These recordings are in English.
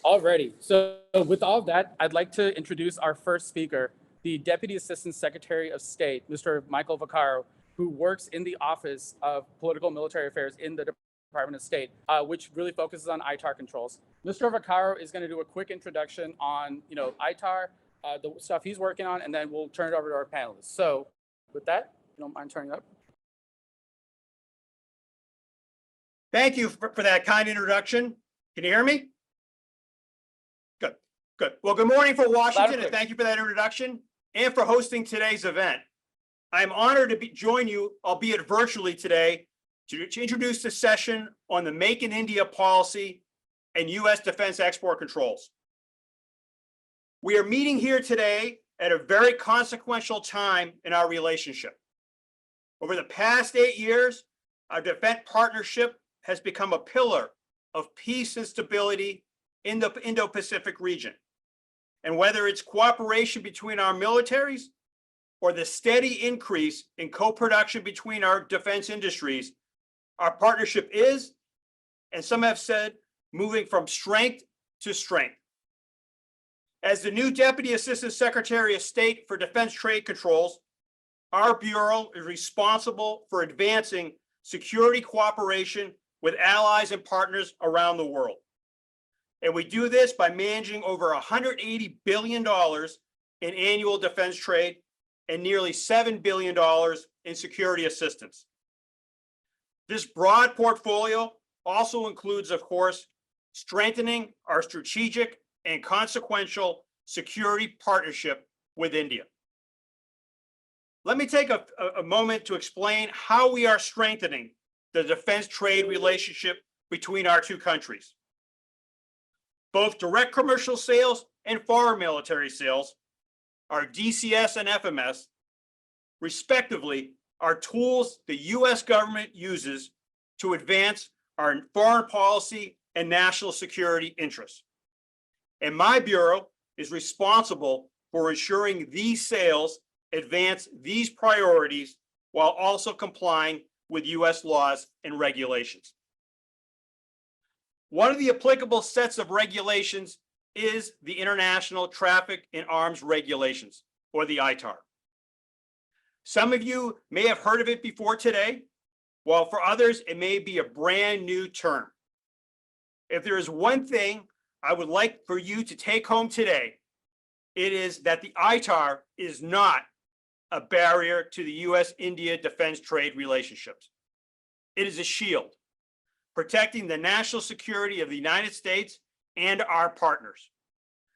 Alrighty. So with all of that, I'd like to introduce our first speaker, the Deputy Assistant Secretary of State, Mr. Michael Vaccaro, who works in the Office of Political and Military Affairs in the Department of State, which really focuses on ITAR controls. Mr. Vaccaro is going to do a quick introduction on, ITAR, the stuff he's working on, and then we'll turn it over to our panelists. So with that, if you don't mind turning it up. Thank you for that kind introduction. Can you hear me? Good, good. Well, good morning for Washington, and thank you for that introduction and for hosting today's event. I'm honored to join you, albeit virtually today, to introduce the session on the Make in India policy and U.S. defense export controls. We are meeting here today at a very consequential time in our relationship. Over the past 8 years, our defense partnership has become a pillar of peace and stability in the Indo-Pacific region. And whether it's cooperation between our militaries or the steady increase in co-production between our defense industries, our partnership is, and some have said, moving from strength to strength. As the new Deputy Assistant Secretary of State for Defense Trade Controls, our Bureau is responsible for advancing security cooperation with allies and partners around the world. And we do this by managing over $180 billion in annual defense trade and nearly $7 billion in security assistance. This broad portfolio also includes, of course, strengthening our strategic and consequential security partnership with India. Let me take a moment to explain how we are strengthening the defense trade relationship between our two countries. Both direct commercial sales and foreign military sales, our DCS and FMS, respectively, are tools the U.S. government uses to advance our foreign policy and national security interests. And my Bureau is responsible for ensuring these sales advance these priorities while also complying with U.S. laws and regulations. One of the applicable sets of regulations is the International Traffic in Arms Regulations, or the ITAR. Some of you may have heard of it before today, while for others, it may be a brand new term. If there is one thing I would like for you to take home today, it is that the ITAR is not a barrier to the U.S.-India defense trade relationships. It is a shield, protecting the national security of the United States and our partners,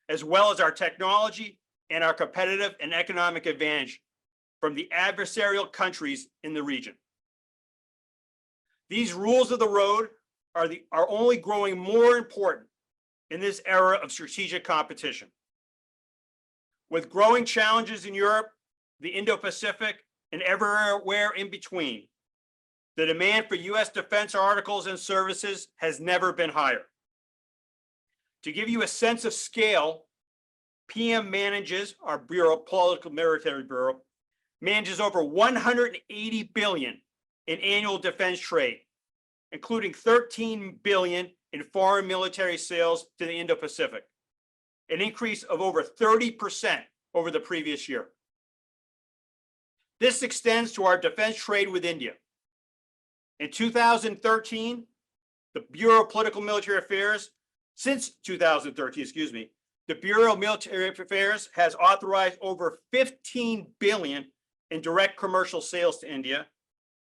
as well as our technology and our competitive and economic advantage from the adversarial countries in the region. These rules of the road are only growing more important in this era of strategic competition. With growing challenges in Europe, the Indo-Pacific, and everywhere in between, the demand for U.S. defense articles and services has never been higher. To give you a sense of scale, PM manages, our Bureau, Political Military Bureau, manages over $180 billion in annual defense trade, including $13 billion in foreign military sales to the Indo-Pacific, an increase of over 30% over the previous year. This extends to our defense trade with India. In 2013, the Bureau of Political Military Affairs, since 2013, the Bureau of Military Affairs has authorized over $15 billion in direct commercial sales to India,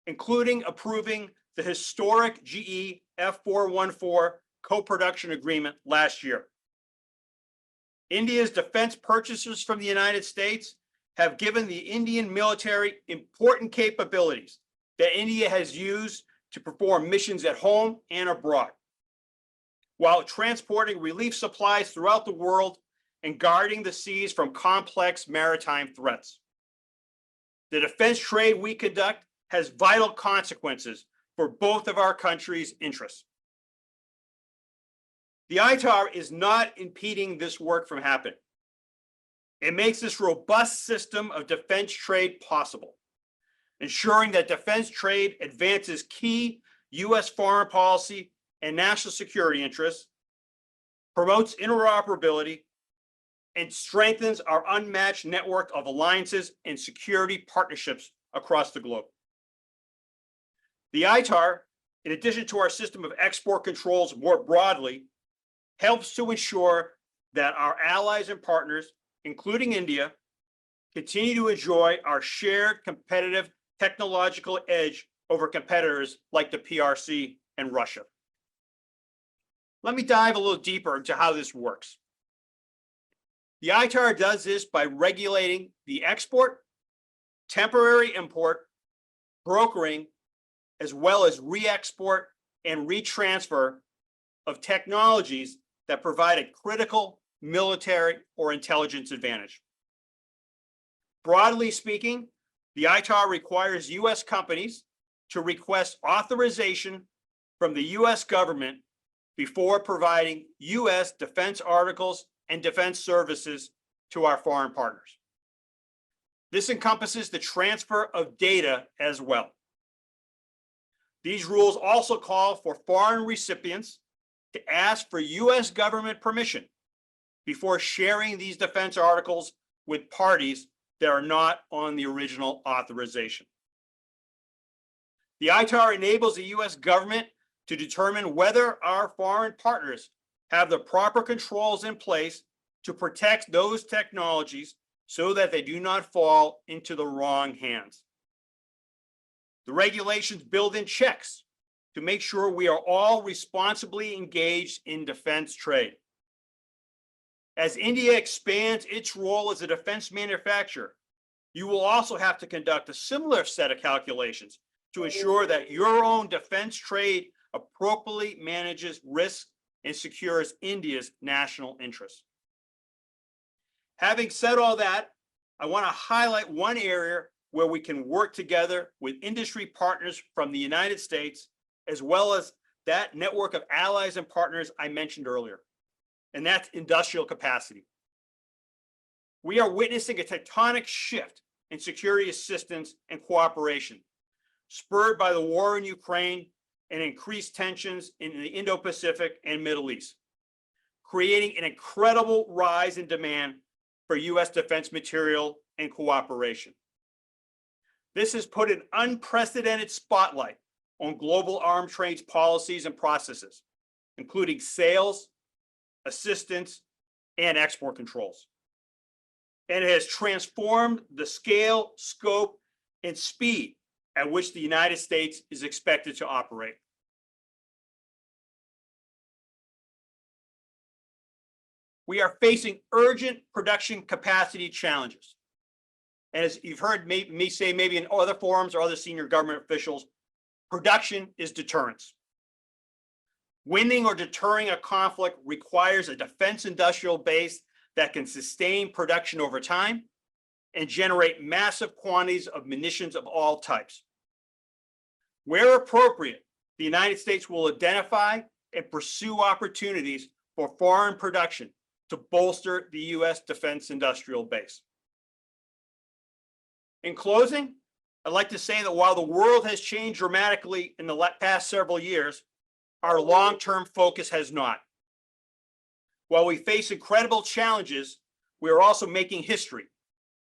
including approving the historic GE F414 co-production agreement last year. India's defense purchases from the United States have given the Indian military important capabilities that India has used to perform missions at home and abroad, while transporting relief supplies throughout the world and guarding the seas from complex maritime threats. The defense trade we conduct has vital consequences for both of our countries' interests. The ITAR is not impeding this work from happening. It makes this robust system of defense trade possible, ensuring that defense trade advances key U.S. foreign policy and national security interests, promotes interoperability, and strengthens our unmatched network of alliances and security partnerships across the globe. The ITAR, in addition to our system of export controls more broadly, helps to ensure that our allies and partners, including India, continue to enjoy our shared competitive technological edge over competitors like the PRC and Russia. Let me dive a little deeper into how this works. The ITAR does this by regulating the export, temporary import, brokering, as well as re-export and retransfer of technologies that provide a critical military or intelligence advantage. Broadly speaking, the ITAR requires U.S. companies to request authorization from the U.S. government before providing U.S. defense articles and defense services to our foreign partners. This encompasses the transfer of data as well. These rules also call for foreign recipients to ask for U.S. government permission before sharing these defense articles with parties that are not on the original authorization. The ITAR enables the U.S. government to determine whether our foreign partners have the proper controls in place to protect those technologies so that they do not fall into the wrong hands. The regulations build in checks to make sure we are all responsibly engaged in defense trade. As India expands its role as a defense manufacturer, you will also have to conduct a similar set of calculations to ensure that your own defense trade appropriately manages risks and secures India's national interests. Having said all that, I want to highlight one area where we can work together with industry partners from the United States, as well as that network of allies and partners I mentioned earlier, and that's industrial capacity. We are witnessing a tectonic shift in security assistance and cooperation, spurred by the war in Ukraine and increased tensions in the Indo-Pacific and Middle East, creating an incredible rise in demand for U.S. defense material and cooperation. This has put an unprecedented spotlight on global arms trade policies and processes, including sales, assistance, and export controls. And it has transformed the scale, scope, and speed at which the United States is expected to operate. We are facing urgent production capacity challenges. And as you've heard me say maybe in other forums or other senior government officials, production is deterrence. Winning or deterring a conflict requires a defense industrial base that can sustain production over time and generate massive quantities of munitions of all types. Where appropriate, the United States will identify and pursue opportunities for foreign production to bolster the U.S. defense industrial base. In closing, I'd like to say that while the world has changed dramatically in the past several years, our long-term focus has not. While we face incredible challenges, we are also making history,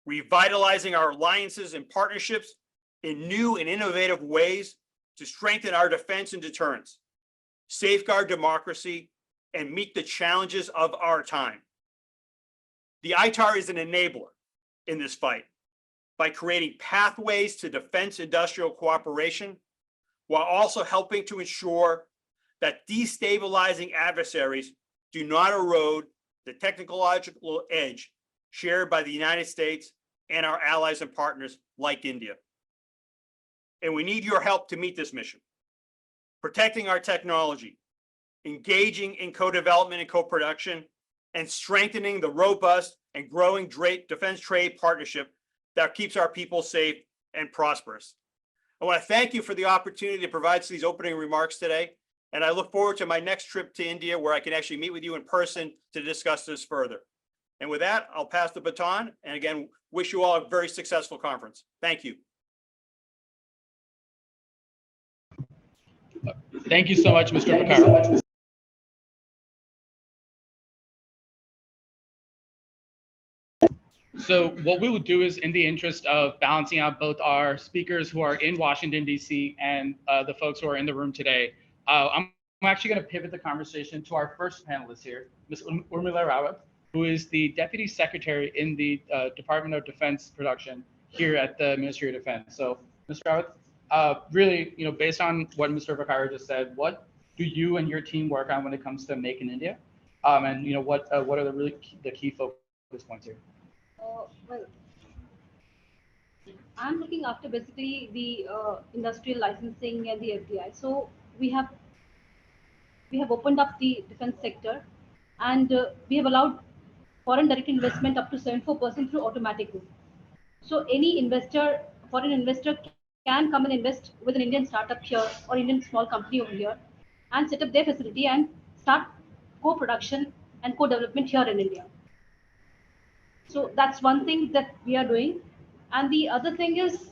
revitalizing our alliances and partnerships in new and innovative ways to strengthen our defense and deterrence, safeguard democracy, and meet the challenges of our time. The ITAR is an enabler in this fight by creating pathways to defense industrial cooperation, while also helping to ensure that destabilizing adversaries do not erode the technological edge shared by the United States and our allies and partners like India. And we need your help to meet this mission. Protecting our technology, engaging in co-development and co-production, and strengthening the robust and growing defense trade partnership that keeps our people safe and prosperous. I want to thank you for the opportunity to provide these opening remarks today. And I look forward to my next trip to India, where I can actually meet with you in person to discuss this further. And with that, I'll pass the baton, and again, wish you all a very successful conference. Thank you. Thank you so much, Mr. Vaccaro. So what we will do is, in the interest of balancing out both our speakers who are in Washington, D.C., and the folks who are in the room today, I'm actually going to pivot the conversation to our first panelist here, Ms. Urmila Rawat, who is the Deputy Secretary in the Department of Defense Production here at the Ministry of Defense. So, Ms. Rawat, really, based on what Mr. Vaccaro just said, what do you and your team work on when it comes to Make in India? And what are the key focus points here? Well, I'm looking after basically the industrial licensing and the FDI. So we have opened up the defense sector, and we have allowed foreign direct investment up to 74% through automatic route. So any investor, foreign investor, can come and invest with an Indian startup here or Indian small company over here, and set up their facility and start co-production and co-development here in India. So that's one thing that we are doing. And the other thing is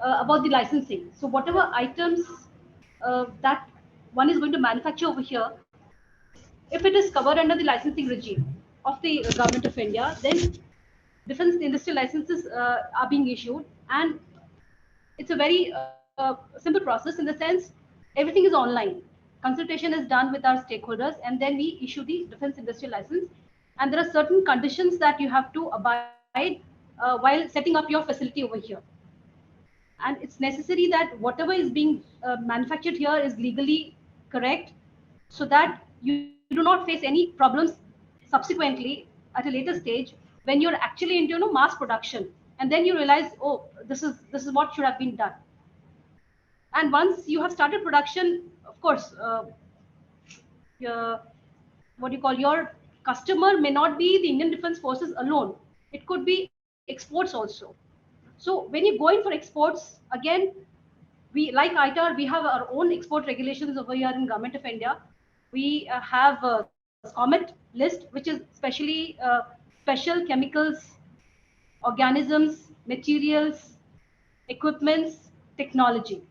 about the licensing. So whatever items that one is going to manufacture over here, if it is covered under the licensing regime of the government of India, then defense industrial licenses are being issued. And it's a very simple process in the sense everything is online. Consultation is done with our stakeholders, and then we issue the defense industrial license. And there are certain conditions that you have to abide while setting up your facility over here. And it's necessary that whatever is being manufactured here is legally correct, so that you do not face any problems subsequently at a later stage when you're actually into mass production, and then you realize, oh, this is what should have been done. And once you have started production, of course, what do you call, your customer may not be the Indian Defense Forces alone. It could be exports also. So when you go in for exports, again, we, like ITAR, we have our own export regulations over here in Government of India. We have a COMET list, which is specially special chemicals, organisms, materials, equipments, technology.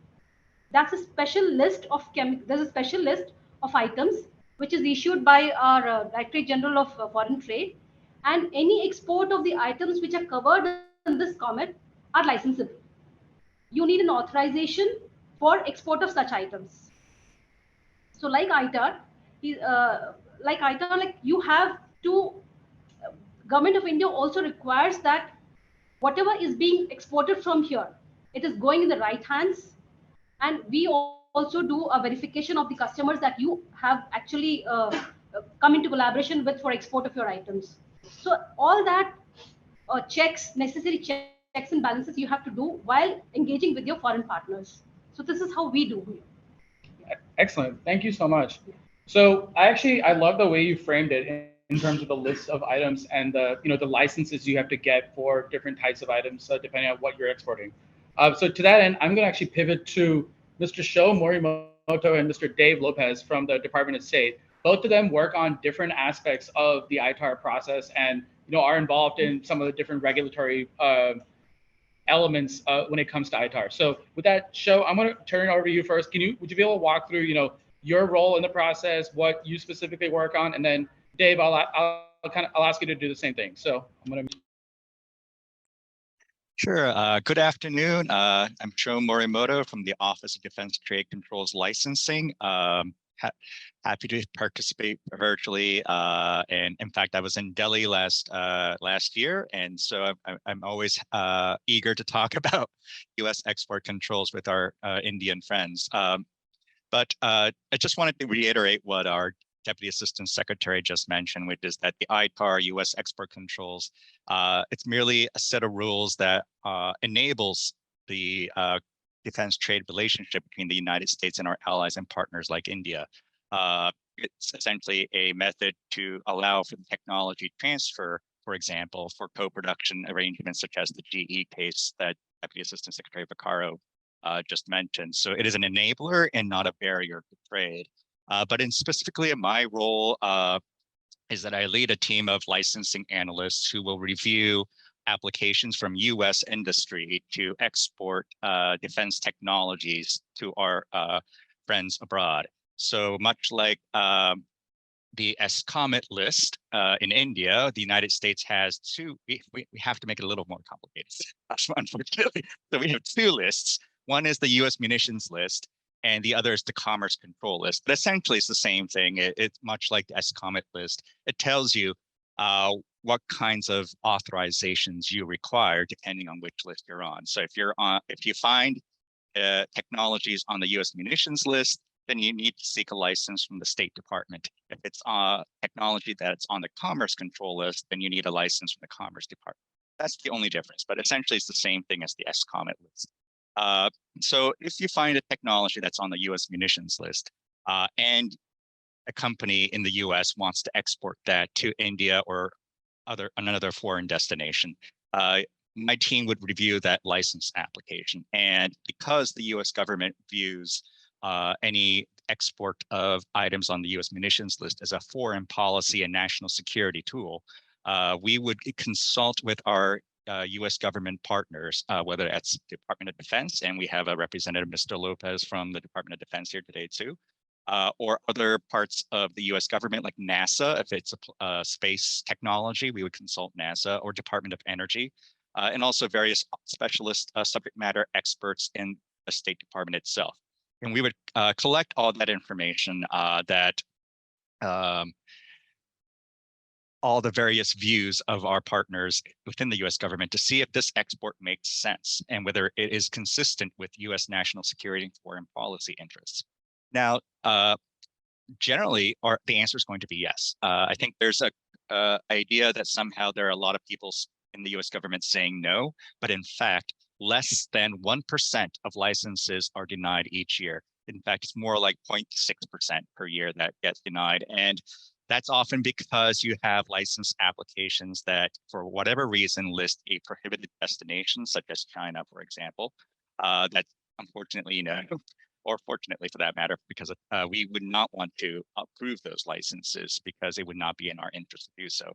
That's a special list of there's a special list of items which is issued by our Directorate General of Foreign Trade, and any export of the items which are covered in this COMET are licensable. You need an authorization for export of such items. So like ITAR, like you have to, Government of India also requires that whatever is being exported from here, it is going in the right hands. And we also do a verification of the customers that you have actually come into collaboration with for export of your items. So all that necessary checks and balances you have to do while engaging with your foreign partners. So this is how we do here. Excellent. Thank you so much. So I love the way you framed it in terms of the list of items and the licenses you have to get for different types of items depending on what you're exporting. So to that end, I'm going to actually pivot to Mr. Sho Morimoto and Mr. Dave Lopez from the Department of State. Both of them work on different aspects of the ITAR process and are involved in some of the different regulatory elements when it comes to ITAR. So with that, Sho, I'm going to turn it over to you first. Would you be able to walk through your role in the process, what you specifically work on, and then Dave, I'll ask you to do the same thing. So I'm going to. Sure. Good afternoon. I'm Sho Morimoto from the Office of Defense Trade Controls Licensing. Happy to participate virtually. And in fact, I was in Delhi last year, and so I'm always eager to talk about U.S. export controls with our Indian friends. But I just wanted to reiterate what our Deputy Assistant Secretary just mentioned, which is that the ITAR U.S. export controls, it's merely a set of rules that enables the defense trade relationship between the United States and our allies and partners like India. It's essentially a method to allow for the technology transfer, for example, for co-production arrangements such as the GE case that Deputy Assistant Secretary Vaccaro just mentioned. So it is an enabler and not a barrier to trade. But specifically in my role is that I lead a team of licensing analysts who will review applications from U.S. industry to export defense technologies to our friends abroad. So much like the Comet list in India, the United States has two. We have to make it a little more complicated, unfortunately. So we have two lists. One is the U.S. munitions list, and the other is the commerce control list. But essentially, it's the same thing. It's much like the Comet list. It tells you what kinds of authorizations you require depending on which list you're on. So if you find technologies on the U.S. munitions list, then you need to seek a license from the State Department. If it's technology that's on the commerce control list, then you need a license from the Commerce Department. That's the only difference, but essentially it's the same thing as the Comet list. So if you find a technology that's on the U.S. munitions list and a company in the U.S. wants to export that to India or another foreign destination, my team would review that license application. And because the U.S. government views any export of items on the U.S. munitions list as a foreign policy and national security tool, we would consult with our U.S. government partners, whether that's Department of Defense, and we have a representative, Mr. Lopez from the Department of Defense here today too, or other parts of the U.S. government like NASA. If it's a space technology, we would consult NASA or Department of Energy, and also various specialist subject matter experts in the State Department itself. And we would collect all that information all the various views of our partners within the U.S. government to see if this export makes sense and whether it is consistent with U.S. national security and foreign policy interests. Now, generally, the answer is going to be yes. I think there's a idea that somehow there are a lot of people in the U.S. government saying no, but in fact, less than 1% of licenses are denied each year. In fact, it's more like 0.6% per year that gets denied. And that's often because you have license applications that, for whatever reason, list a prohibited destination, such as China, for example, that unfortunately, or fortunately for that matter, because we would not want to approve those licenses because it would not be in our interest to do so.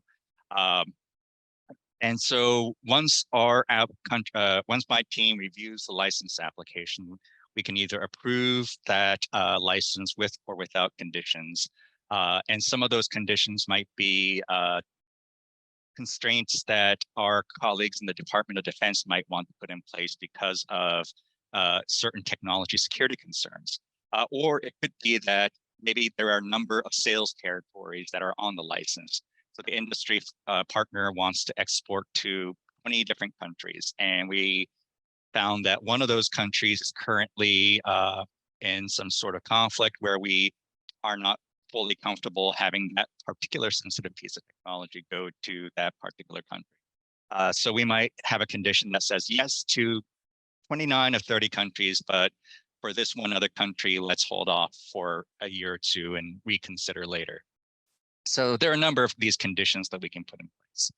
And so once once my team reviews the license application, we can either approve that license with or without conditions. And some of those conditions might be constraints that our colleagues in the Department of Defense might want to put in place because of certain technology security concerns. Or it could be that maybe there are a number of sales territories that are on the license. So the industry partner wants to export to 20 different countries. And we found that one of those countries is currently in some sort of conflict where we are not fully comfortable having that particular sensitive piece of technology go to that particular country. So we might have a condition that says yes to 29 of 30 countries, but for this one other country, let's hold off for a year or two and reconsider later. So there are a number of these conditions that we can put in place.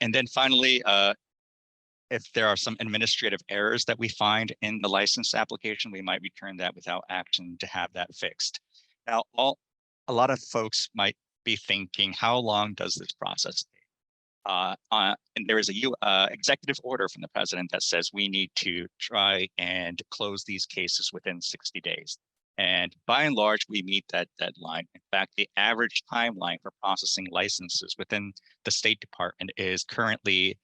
And then finally, if there are some administrative errors that we find in the license application, we might return that without action to have that fixed. Now, a lot of folks might be thinking, how long does this process take? And there is a executive order from the president that says we need to try and close these cases within 60 days. And by and large, we meet that deadline. In fact, the average timeline for processing licenses within the State Department is currently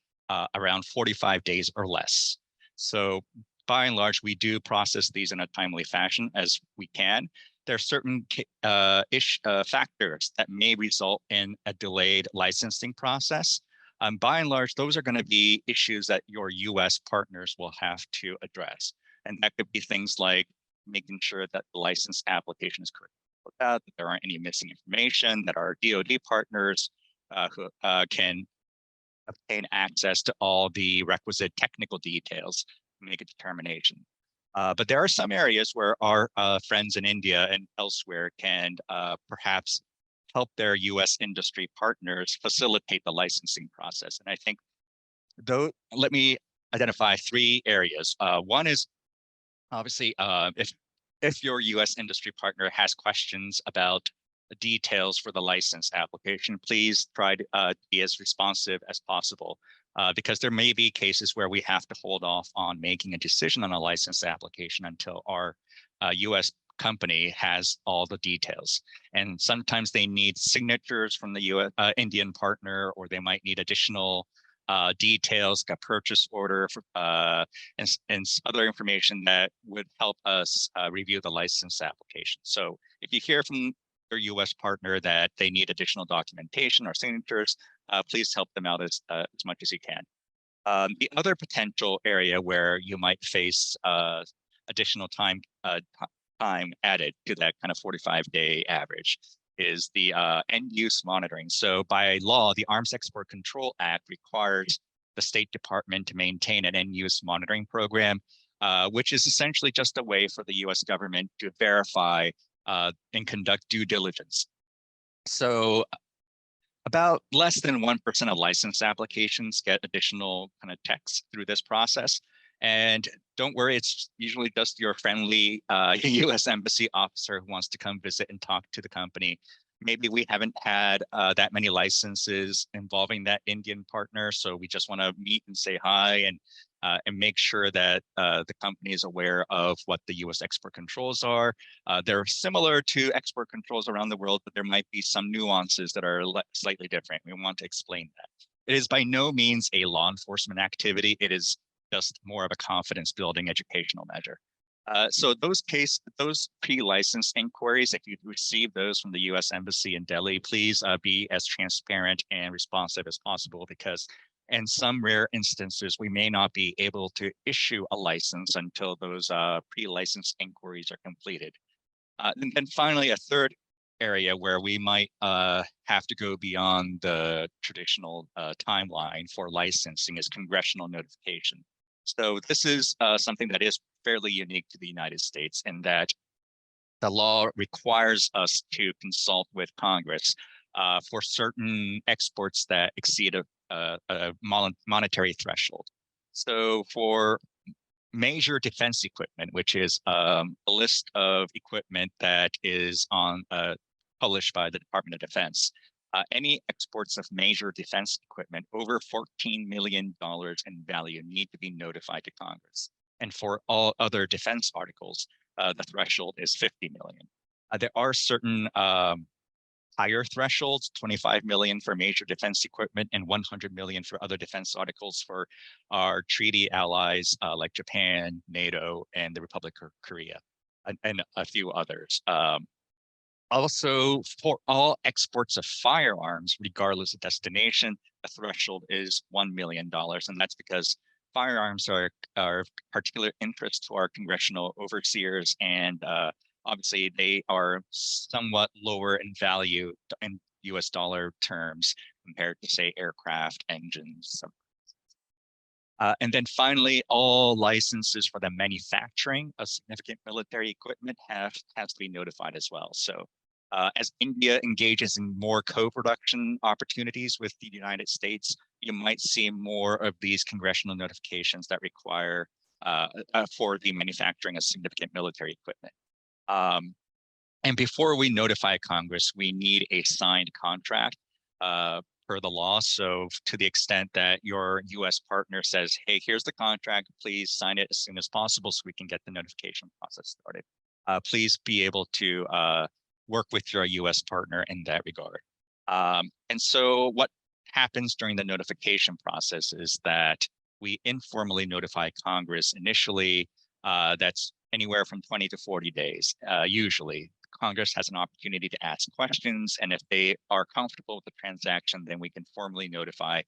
around 45 days or less. So by and large, we do process these in a timely fashion as we can. There are certain factors that may result in a delayed licensing process. By and large, those are going to be issues that your U.S. partners will have to address. And that could be things like making sure that the license application is correct, that there aren't any missing information, that our DoD partners who can obtain access to all the requisite technical details to make a determination. But there are some areas where our friends in India and elsewhere can perhaps help their U.S. industry partners facilitate the licensing process. And I think, let me identify three areas. One is obviously if your U.S. industry partner has questions about the details for the license application, please try to be as responsive as possible. Because there may be cases where we have to hold off on making a decision on a license application until our U.S. company has all the details. And sometimes they need signatures from the US, Indian partner, or they might need additional details, like a purchase order, for, and other information that would help us review the license application. So if you hear from your US partner that they need additional documentation or signatures, please help them out as much as you can. The other potential area where you might face additional time added to that kind of 45-day average is the end use monitoring. So by law, the Arms Export Control Act requires the State Department to maintain an end use monitoring program, which is essentially just a way for the US government to verify and conduct due diligence. So about less than 1% of license applications get additional kind of checks through this process. And don't worry, it's usually just your friendly US Embassy officer who wants to come visit and talk to the company. Maybe we haven't had that many licenses involving that Indian partner, so we just want to meet and say hi and make sure that the company is aware of what the US export controls are. They're similar to export controls around the world, but there might be some nuances that are slightly different. We want to explain that. It is by no means a law enforcement activity. It is just more of a confidence building educational measure. So those pre-license inquiries, if you receive those from the US Embassy in Delhi, please be as transparent and responsive as possible, because in some rare instances, we may not be able to issue a license until those pre-license inquiries are completed. And then finally, a third area where we might have to go beyond the traditional timeline for licensing is congressional notification. So this is something that is fairly unique to the United States, in that the law requires us to consult with Congress for certain exports that exceed a monetary threshold. So for major defense equipment, which is a list of equipment that is published by the Department of Defense, any exports of major defense equipment over $14 million in value need to be notified to Congress. And for all other defense articles, the threshold is 50 million. There are certain higher thresholds, 25 million for major defense equipment and 100 million for other defense articles for our treaty allies like Japan, NATO, and the Republic of Korea, and a few others. Also, for all exports of firearms, regardless of destination, the threshold is $1 million. And that's because firearms are of particular interest to our congressional overseers, and obviously they are somewhat lower in value in US dollar terms compared to, say, aircraft, engines. And then finally, all licenses for the manufacturing of significant military equipment has to be notified as well. So as India engages in more co-production opportunities with the United States, you might see more of these congressional notifications that require for the manufacturing of significant military equipment. And before we notify Congress, we need a signed contract per the law. So to the extent that your US partner says, hey, here's the contract, please sign it as soon as possible so we can get the notification process started. Please be able to work with your US partner in that regard. And so what happens during the notification process is that we informally notify Congress initially. That's anywhere from 20 to 40 days, usually. Congress has an opportunity to ask questions, and if they are comfortable with the transaction, then we can formally notify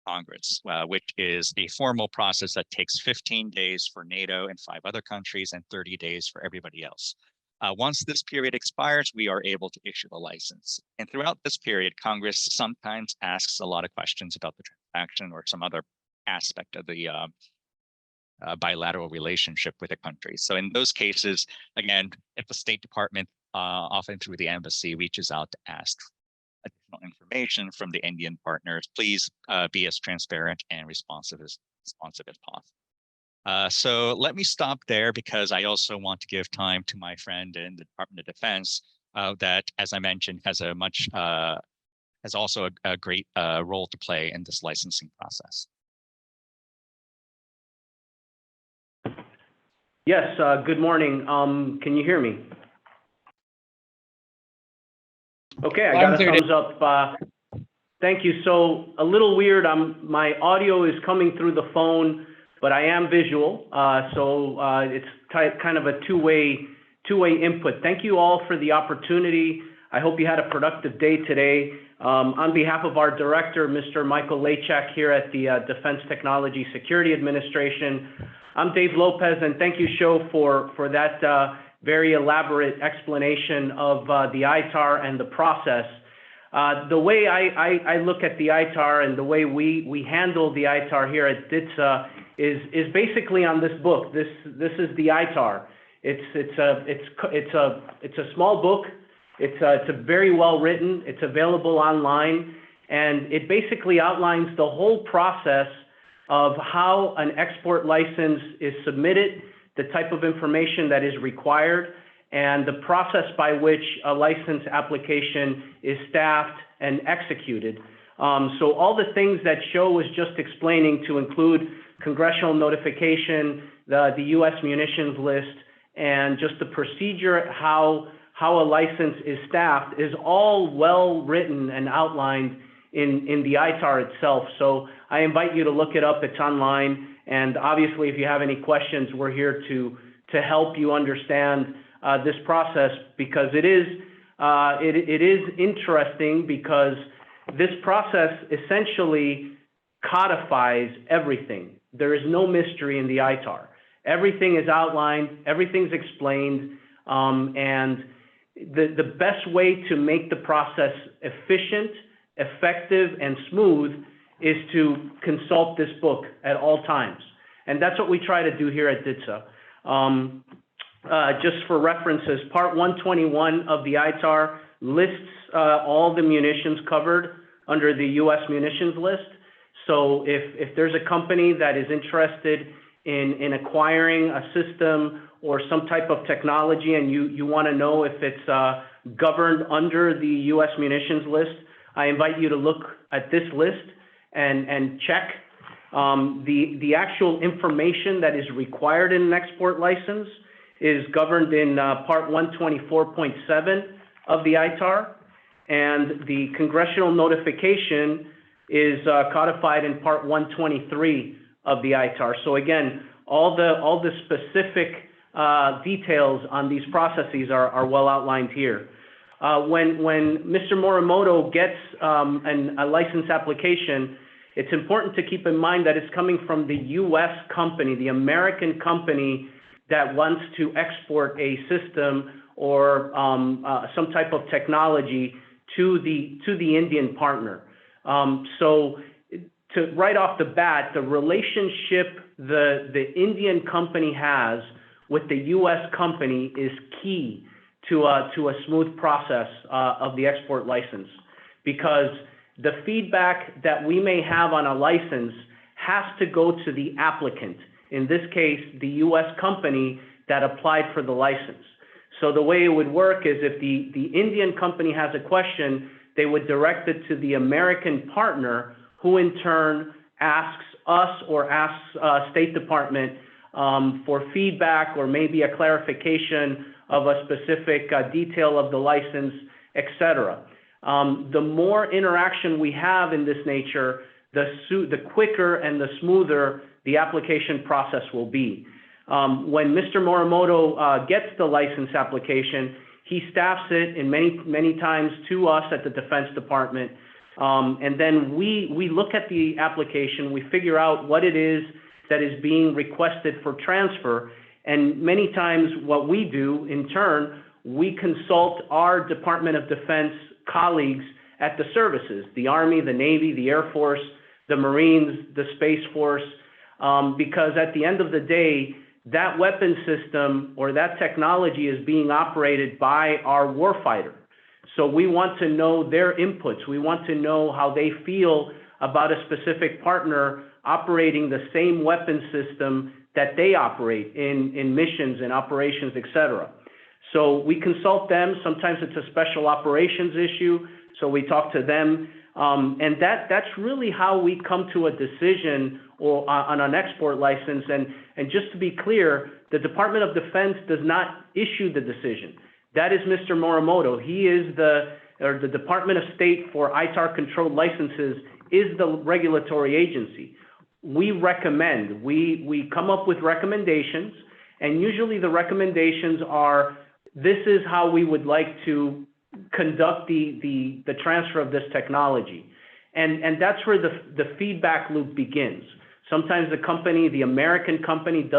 Congress, which is a formal process that takes 15 days for NATO and 5 other countries and 30 days for everybody else. Once this period expires, we are able to issue the license. And throughout this period, Congress sometimes asks a lot of questions about the transaction or some other aspect of the bilateral relationship with a country. So in those cases, again, if the State Department, often through the embassy, reaches out to ask additional information from the Indian partners, please be as transparent and responsive as possible. So let me stop there, because I also want to give time to my friend in the Department of Defense that, as I mentioned, has also a great role to play in this licensing process. Yes, good morning. Can you hear me? Okay, I got a thumbs up. Thank you. So a little weird. My audio is coming through the phone, but I am visual. It's kind of a two-way input. Thank you all for the opportunity. I hope you had a productive day today. On behalf of our director, Mr. Michael Lachak here at the Defense Technology Security Administration, I'm Dave Lopez, and thank you, Sho, for that very elaborate explanation of the ITAR and the process. The way I look at the ITAR and the way we handle the ITAR here at DITSA is basically on this book. This is the ITAR. It's a small book. It's very well written. It's available online, and it basically outlines the whole process of how an export license is submitted, the type of information that is required, and the process by which a license application is staffed and executed. So all the things that Sho was just explaining, to include congressional notification, the U.S. munitions list, and just the procedure, how a license is staffed, is all well written and outlined in the ITAR itself. So I invite you to look it up. It's online. And obviously, if you have any questions, we're here to help you understand this process, because it is interesting, because this process essentially codifies everything. There is no mystery in the ITAR. Everything is outlined, everything's explained, and the best way to make the process efficient, effective, and smooth is to consult this book at all times. And that's what we try to do here at DITSA. Just for references, Part 121 of the ITAR lists all the munitions covered under the U.S. munitions list. So if there's a company that is interested in acquiring a system or some type of technology, and you want to know if it's governed under the U.S. munitions list, I invite you to look at this list and check. The actual information that is required in an export license is governed in Part 124.7 of the ITAR, and the congressional notification is codified in Part 123 of the ITAR. So again, all the specific details on these processes are well outlined here. When Mr. Morimoto gets a license application, it's important to keep in mind that it's coming from the U.S. company, the American company that wants to export a system or some type of technology to the Indian partner. So right off the bat, the relationship the Indian company has with the U.S. company is key to a smooth process of the export license, because the feedback that we may have on a license has to go to the applicant, in this case, the U.S. company that applied for the license. So the way it would work is, if the Indian company has a question, they would direct it to the American partner, who in turn asks us or asks State Department for feedback or maybe a clarification of a specific detail of the license, etc. The more interaction we have in this nature, the quicker and the smoother the application process will be. When Mr. Morimoto gets the license application, he staffs it in many times to us at the Defense Department, and then we look at the application, we figure out what it is that is being requested for transfer, and many times what we do in turn, we consult our Department of Defense colleagues at the services, the Army, the Navy, the Air Force, the Marines, the Space Force, because at the end of the day, that weapon system or that technology is being operated by our warfighter. So we want to know their inputs. We want to know how they feel about a specific partner operating the same weapon system that they operate in missions and operations, etc. So we consult them. Sometimes it's a special operations issue, so we talk to them. And that's really how we come to a decision or on an export license. And just to be clear, the Department of Defense does not issue the decision. That is Mr. Morimoto. He is the or the Department of State for ITAR controlled licenses is the regulatory agency. We recommend, we come up with recommendations, and usually the recommendations are, this is how we would like to conduct the transfer of this technology. And that's where the feedback loop begins. Sometimes the company, the American company,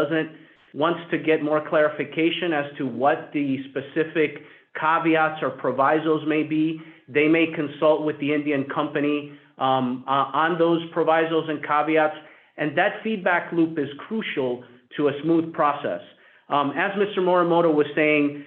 wants to get more clarification as to what the specific caveats or provisos may be. They may consult with the Indian company on those provisos and caveats, and that feedback loop is crucial to a smooth process. As Mr. Morimoto was saying,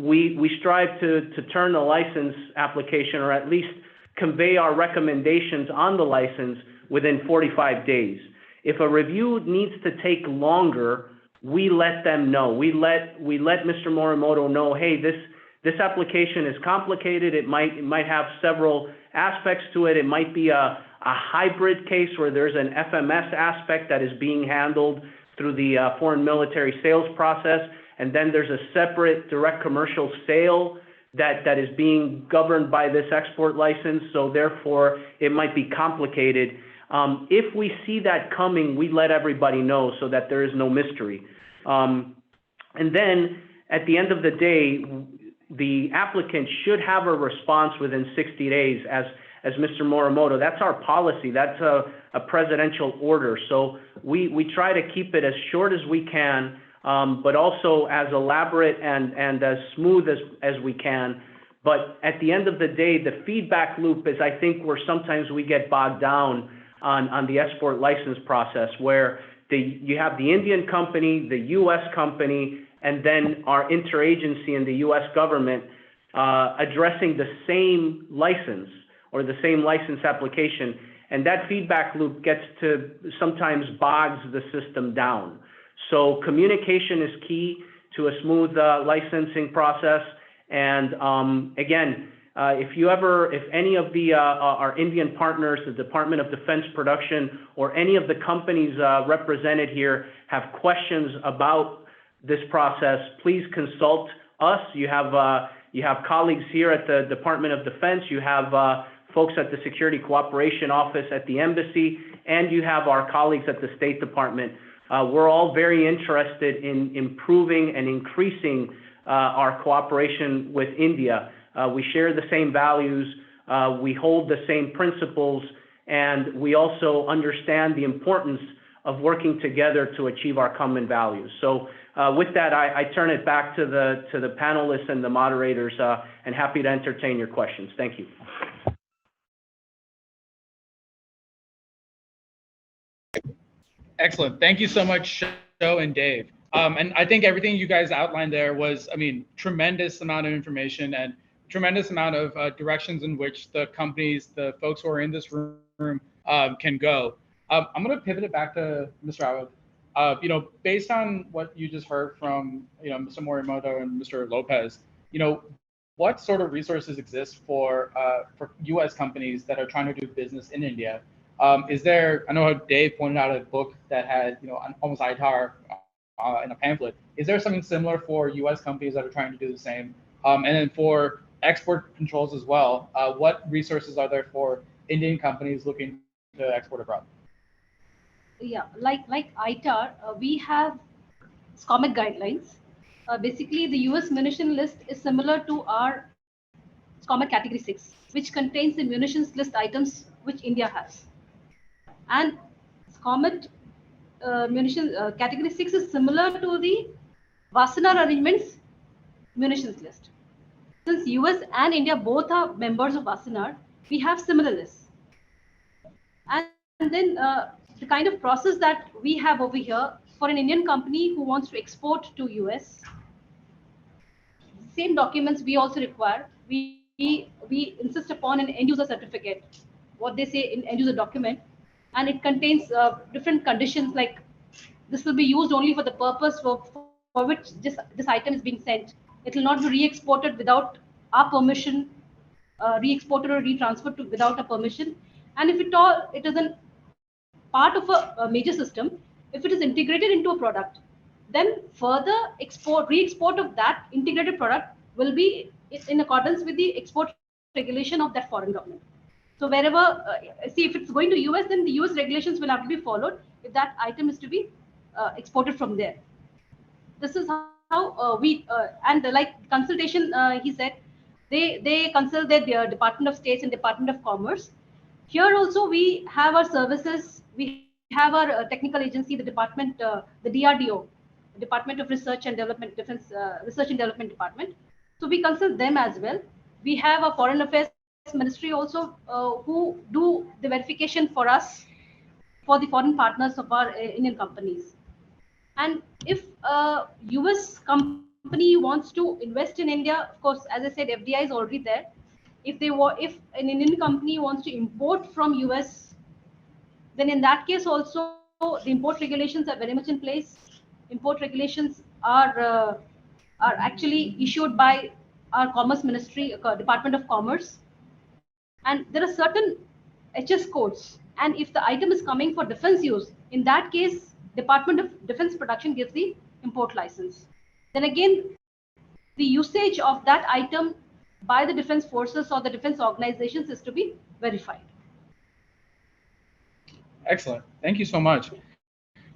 we strive to turn the license application, or at least convey our recommendations on the license within 45 days. If a review needs to take longer, we let them know. We let Mr. Morimoto know, hey, this application is complicated. It might have several aspects to it. It might be a hybrid case where there's an FMS aspect that is being handled through the foreign military sales process, and then there's a separate direct commercial sale that is being governed by this export license, so therefore it might be complicated. If we see that coming, we let everybody know so that there is no mystery. And then at the end of the day, the applicant should have a response within 60 days, as Mr. Morimoto. That's our policy. That's a presidential order. So we try to keep it as short as we can, but also as elaborate and as smooth as we can. But at the end of the day, the feedback loop is, I think, where sometimes we get bogged down on the export license process, where you have the Indian company, the U.S. company, and then our interagency in the U.S. government addressing the same license or the same license application. And that feedback loop gets to sometimes bogs the system down. So communication is key to a smooth licensing process. And again, if any of our Indian partners, the Department of Defense Production, or any of the companies represented here have questions about this process, please consult us. You have colleagues here at the Department of Defense. You have folks at the Security Cooperation Office at the Embassy, and you have our colleagues at the State Department. We're all very interested in improving and increasing our cooperation with India. We share the same values, we hold the same principles, and we also understand the importance of working together to achieve our common values. So with that, I turn it back to the panelists and the moderators, and happy to entertain your questions. Thank you. Excellent. Thank you so much, Joe and Dave. And I think everything you guys outlined there was, tremendous amount of information and tremendous amount of directions in which the companies, the folks who are in this room can go. I'm going to pivot it back to Mr. Awad. Based on what you just heard from, Mr. Morimoto and Mr. Lopez, what sort of resources exist for U.S. companies that are trying to do business in India? Is there, I know Dave pointed out a book that had, almost ITAR in a pamphlet. Is there something similar for U.S. companies that are trying to do the same? And then for export controls as well, what resources are there for Indian companies looking to export abroad? Yeah, like ITAR, we have SCOMET guidelines. Basically, the US munition list is similar to our SCOMET category 6, which contains the munitions list items which India has. And SCOMET munition category 6 is similar to the Wassenaar arrangements munitions list. Since US and India both are members of Wassenaar, we have similar lists. And then the kind of process that we have over here for an Indian company who wants to export to US, same documents we also require. We insist upon an end user certificate, what they say in end user document, and it contains different conditions, like this will be used only for the purpose for which this item is being sent. It will not be re-exported without our permission, re-exported or re-transferred without a permission. And if at all it is a part of a major system, if it is integrated into a product, then further re-export of that integrated product will be in accordance with the export regulation of that foreign government. So wherever, see, if it's going to US, then the US regulations will have to be followed if that item is to be exported from there. This is how and like consultation, he said, they consult their Department of States and Department of Commerce. Here also we have our services, we have our technical agency, the department, the DRDO, Department of Research and Development, Defense Research and Development Department. So we consult them as well. We have a Foreign Affairs Ministry also, who do the verification for us, for the foreign partners of our Indian companies. And if a US company wants to invest in India, of course, as I said, FDI is already there. If an Indian company wants to import from US, then in that case also the import regulations are very much in place. Import regulations are actually issued by our Commerce Ministry, Department of Commerce, and there are certain HS codes. And if the item is coming for defense use, in that case, Department of Defense Production gives the import license. Then again, the usage of that item by the defense forces or the defense organizations is to be verified. Excellent. Thank you so much.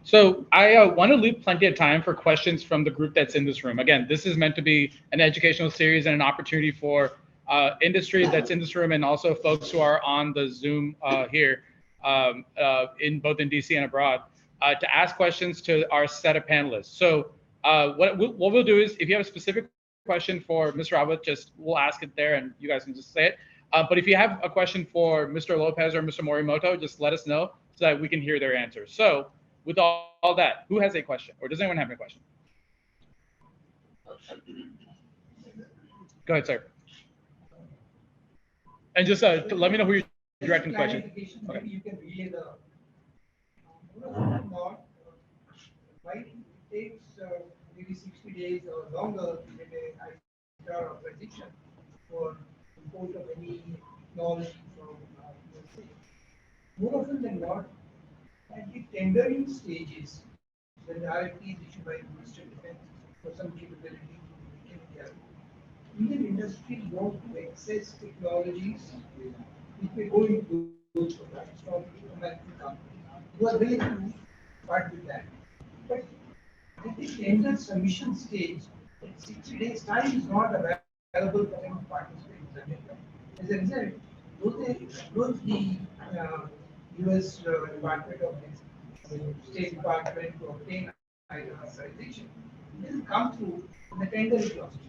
So I want to leave plenty of time for questions from the group that's in this room. Again, this is meant to be an educational series and an opportunity for industry that's in this room and also folks who are on the Zoom here in both in DC and abroad to ask questions to our set of panelists. So what we'll do is, if you have a specific question for Mr. Rawat, we'll ask it there and you guys can just say it. But if you have a question for Mr. Lopez or Mr. Morimoto, just let us know so that we can hear their answers. So with all that, who has a question, or does anyone have a question? Go ahead, sir. And just let me know who you're directing the question. Okay. You can relay the why it takes maybe 60 days or longer to get a ITAR authorization for import of any technology from USA. More often than not, at the tendering stages, when the RFP is issued by the Ministry of Defense for some capability in India, Indian industry want to access technologies which may go into those products from American companies who are willing to part with that. But at the tender submission stage, 60 days time is not available for them to participate in that. As a result, those the US Department of State Department to obtain ITAR authorization, it will come through the tender process.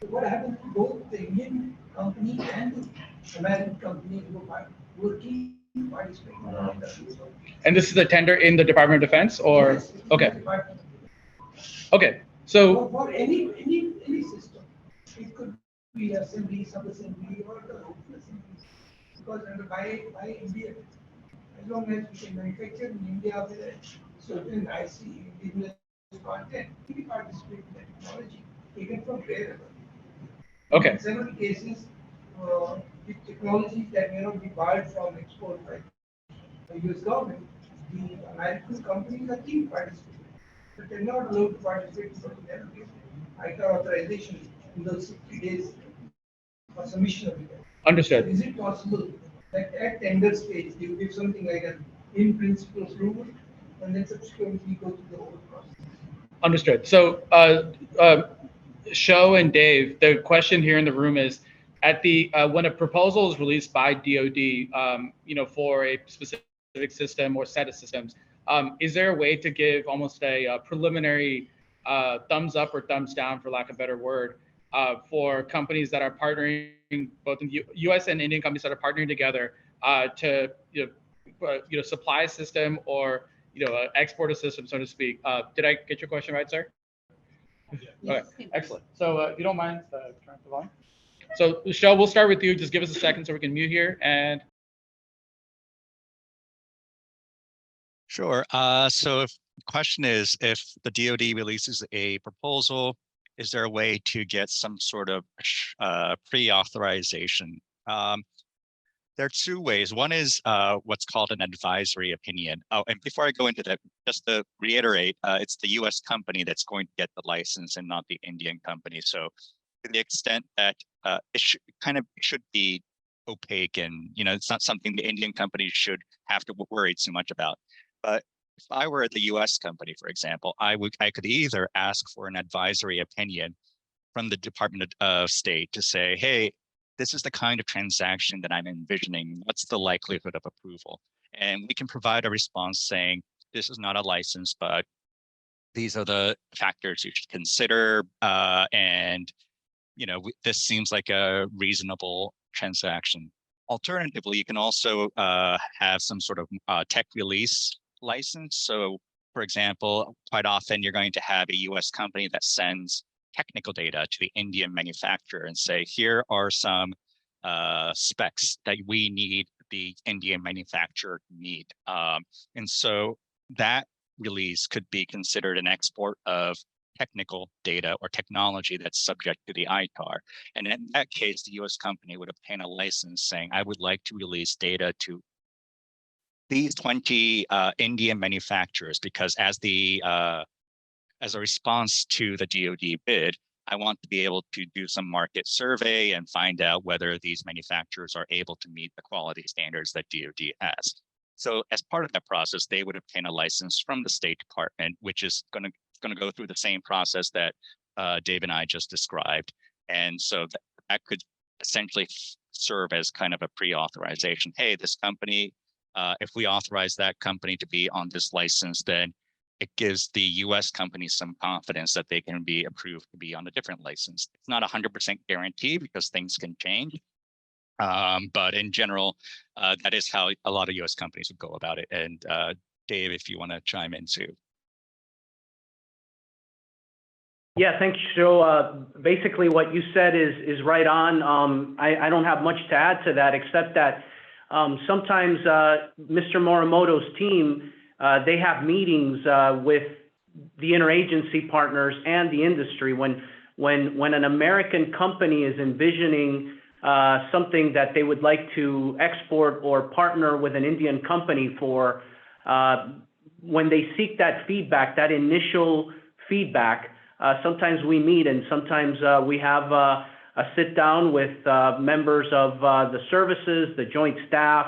So what happens to both the Indian company and the American company who are keen to participate in the tender? And this is a tender in the Department of Defense, or Yes, okay? Okay, so for any system, it could be assembly, sub-assembly, or the whole assembly. Because under by India, as long as we can manufacture in India with a certain IC indigenous content, we participate in the technology taken from wherever. okay. In several cases, the technologies that may not be barred from export by the US government, the American companies are keen to participate. But they're not allowed to participate because they never give ITAR authorization in those 60 days for submission of it. Understood. So is it possible that at tender stage, you give something like an in-principle approval and then subsequently go through the whole process? Understood. So Sho and Dave, the question here in the room is, at the when a proposal is released by DoD, for a specific system or set of systems, is there a way to give almost a preliminary thumbs up or thumbs down, for lack of a better word, for companies that are partnering, both in U.S. and Indian companies that are partnering together to supply a system or export a system, so to speak? Did I get your question right, sir? Yes. Okay, excellent. So if you don't mind, turn up the volume. So Michelle, we'll start with you. Just give us a second so we can mute here. And Sure. So if the question is, if the DoD releases a proposal, is there a way to get some sort of pre-authorization? There are two ways. One is what's called an advisory opinion. Oh, and before I go into that, just to reiterate, it's the U.S. company that's going to get the license and not the Indian company. So to the extent that it should be opaque, and it's not something the Indian companies should have to worry too much about. But if I were the U.S. company, for example, I could either ask for an advisory opinion from the Department of State to say, hey, this is the kind of transaction that I'm envisioning. What's the likelihood of approval? And we can provide a response saying, this is not a license, but these are the factors you should consider. And this seems like a reasonable transaction. Alternatively, you can also have some sort of tech release license. So, for example, quite often you're going to have a US company that sends technical data to the Indian manufacturer and say, here are some specs that we need the Indian manufacturer to meet. And so that release could be considered an export of technical data or technology that's subject to the ITAR. And in that case, the US company would obtain a license saying, I would like to release data to these 20 Indian manufacturers, because as a response to the DoD bid, I want to be able to do some market survey and find out whether these manufacturers are able to meet the quality standards that DoD has. So as part of that process, they would obtain a license from the State Department, which is going to go through the same process that Dave and I just described. And so that could essentially serve as kind of a pre-authorization. Hey, this company, if we authorize that company to be on this license, then it gives the US companies some confidence that they can be approved to be on a different license. It's not 100% guarantee because things can change. But in general, that is how a lot of US companies would go about it. And Dave, if you want to chime in too. Yeah, thanks, Joe. Basically, what you said is right on. I don't have much to add to that, except that sometimes Mr. Morimoto's team, they have meetings with the interagency partners and the industry. When an American company is envisioning something that they would like to export or partner with an Indian company for, when they seek that feedback, that initial feedback, sometimes we meet and sometimes we have a sit down with members of the services, the Joint Staff,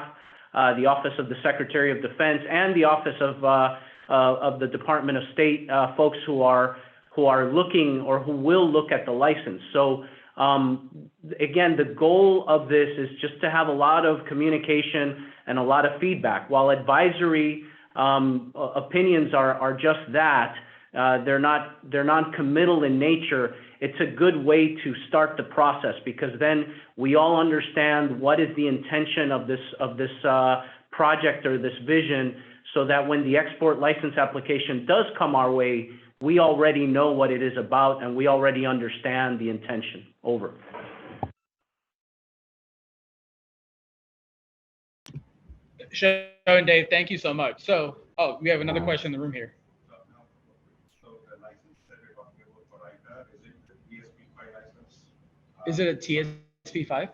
the Office of the Secretary of Defense, and the Office of the Department of State, folks who are looking or who will look at the license. So again, the goal of this is just to have a lot of communication and a lot of feedback. While advisory opinions are just that, they're non-committal in nature. It's a good way to start the process, because then we all understand what is the intention of this project or this vision, so that when the export license application does come our way, we already know what it is about and we already understand the intention. Over. Joe and Dave, thank you so much. So, we have another question in the room here. So the license that we're talking about for ITAR, is it the DSP-5 license? Is it a TSP5?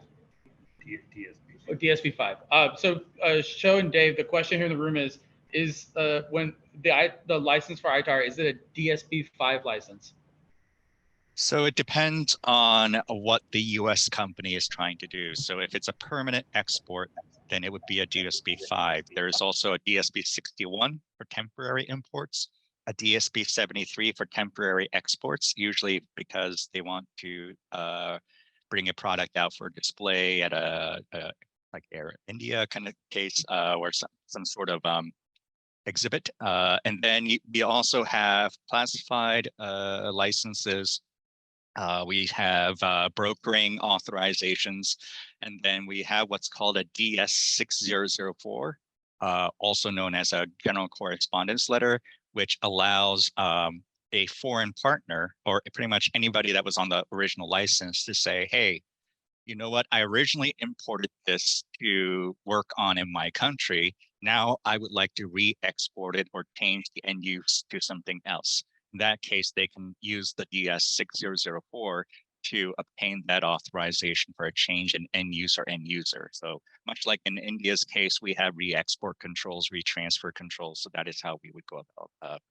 DSP. Or DSP5. So, Joe and Dave, the question here in the room is when the license for ITAR, is it a DSP5 license? So it depends on what the US company is trying to do. So if it's a permanent export, then it would be a DSP-5. There is also a DSP-61 for temporary imports, a DSP-73 for temporary exports, usually because they want to bring a product out for display at a like Air India kind of case, or some sort of exhibit. And then we also have classified licenses. We have brokering authorizations, and then we have what's called a DS-6004, also known as a general correspondence letter, which allows a foreign partner, or pretty much anybody that was on the original license, to say, hey, you know what, I originally imported this to work on in my country. Now I would like to re-export it or change the end use to something else. In that case, they can use the DS-6004 to obtain that authorization for a change in end use or end user. So much like in India's case, we have re-export controls, re-transfer controls. So that is how we would go about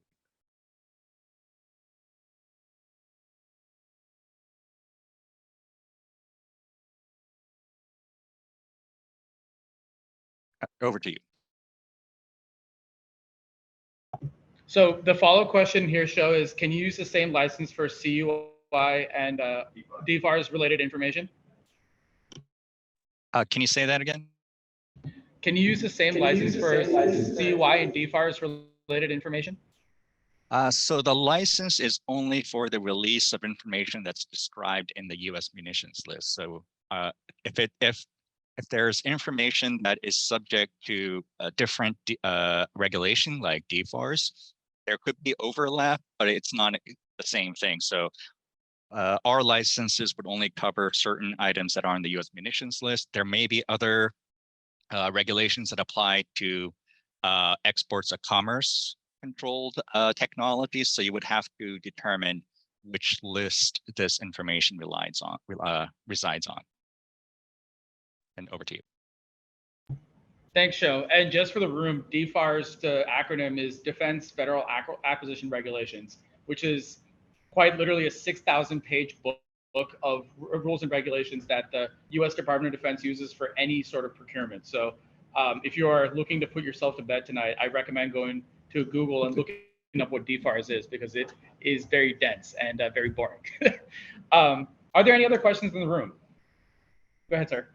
Over to you. So the follow-up question here, Sho, is can you use the same license for CUI and DFARS related information? Can you say that again? Can you use the same license for CUI and DFARS related information? So the license is only for the release of information that's described in the U.S. munitions list. So if there's information that is subject to a different regulation like DFARS, there could be overlap, but it's not the same thing. So our licenses would only cover certain items that are on the U.S. munitions list. There may be other regulations that apply to exports of commerce controlled technologies. So you would have to determine which list this information resides on. And over to you. Thanks, Sho. And just for the room, DFARS, the acronym is Defense Federal Acquisition Regulations, which is quite literally a 6,000-page book of rules and regulations that the U.S. Department of Defense uses for any sort of procurement. So if you are looking to put yourself to bed tonight, I recommend going to Google and looking up what DFARS is, because it is very dense and very boring. Are there any other questions in the room? Go ahead, sir.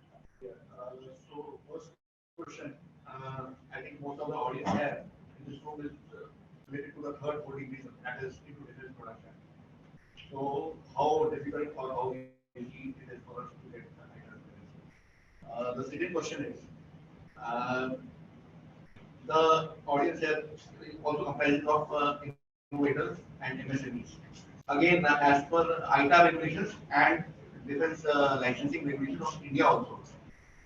So first question, I think most of the audience here in this room is related to the third voting reason, that is into defense production. So how difficult or how easy it is for us to get that? The second question is, the audience here is also comprising of innovators and MSMEs. Again, as per ITAR regulations and defense licensing regulations of India also,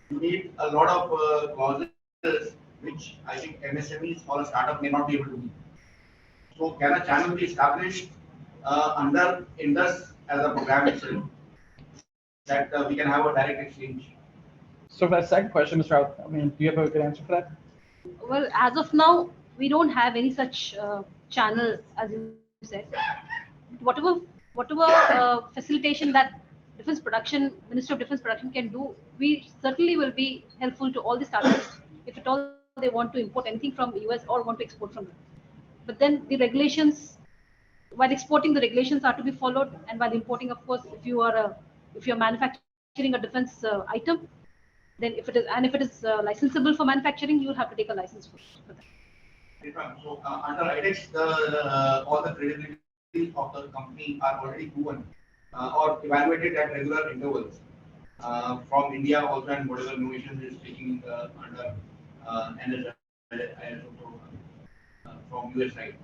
you need a lot of clauses which I think MSMEs or a startup may not be able to meet. So can a channel be established under INDUS as a program itself, that we can have a direct exchange? So for that second question, Mr. Raut, I mean, do you have a good answer for that? Well, as of now, we don't have any such channel, as you said. Whatever facilitation that Defense Production, Ministry of Defense Production can do, we certainly will be helpful to all the startups if at all they want to import anything from the US or want to export from them. But then the regulations, while exporting, the regulations are to be followed, and while importing, of course, if you're manufacturing a defense item, then if it is licensable for manufacturing, you'll have to take a license for that. So under ITEX, all the credibility of the company are already proven or evaluated at regular intervals from India also, and whatever innovation is taking under NSI from US side.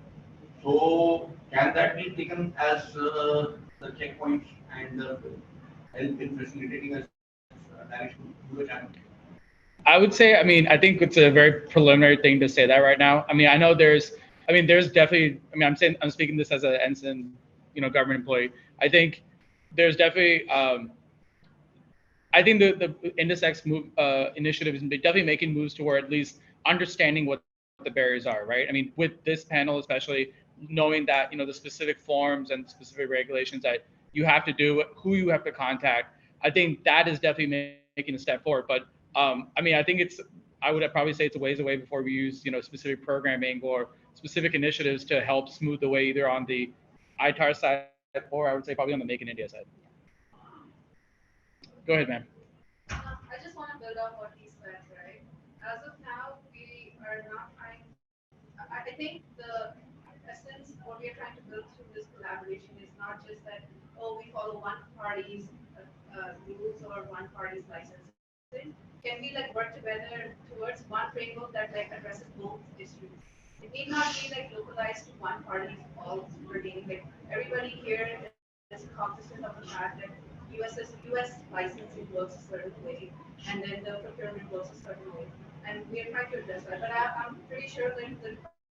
So can that be taken as the checkpoints and help in facilitating a direction to the channel? I would say, I mean, I think it's a very preliminary thing to say that right now. I mean, I know there's definitely, I mean, I'm speaking this as an ensign, government employee. I think there's definitely, I think the INDUS-X initiative is definitely making moves toward at least understanding what the barriers are, right? I mean, with this panel, especially knowing that, the specific forms and specific regulations that you have to do, who you have to contact, I think that is definitely making a step forward. But I mean, I would probably say it's a ways away before we use, specific programming or specific initiatives to help smooth the way either on the ITAR side or I would say probably on the Make in India side. Go ahead, ma'am. I just want to build on what he said, right? As of now, we are not trying. I think the essence, what we are trying to build through this collaboration is not just that, we follow one party's rules or one party's licensing. Can we work together towards one framework that addresses both issues? It need not be localized to one party's all pertaining. Everybody here is cognizant of the fact that US licensing works a certain way, and then the procurement works a certain way, and we are trying to address that. But I'm pretty sure that the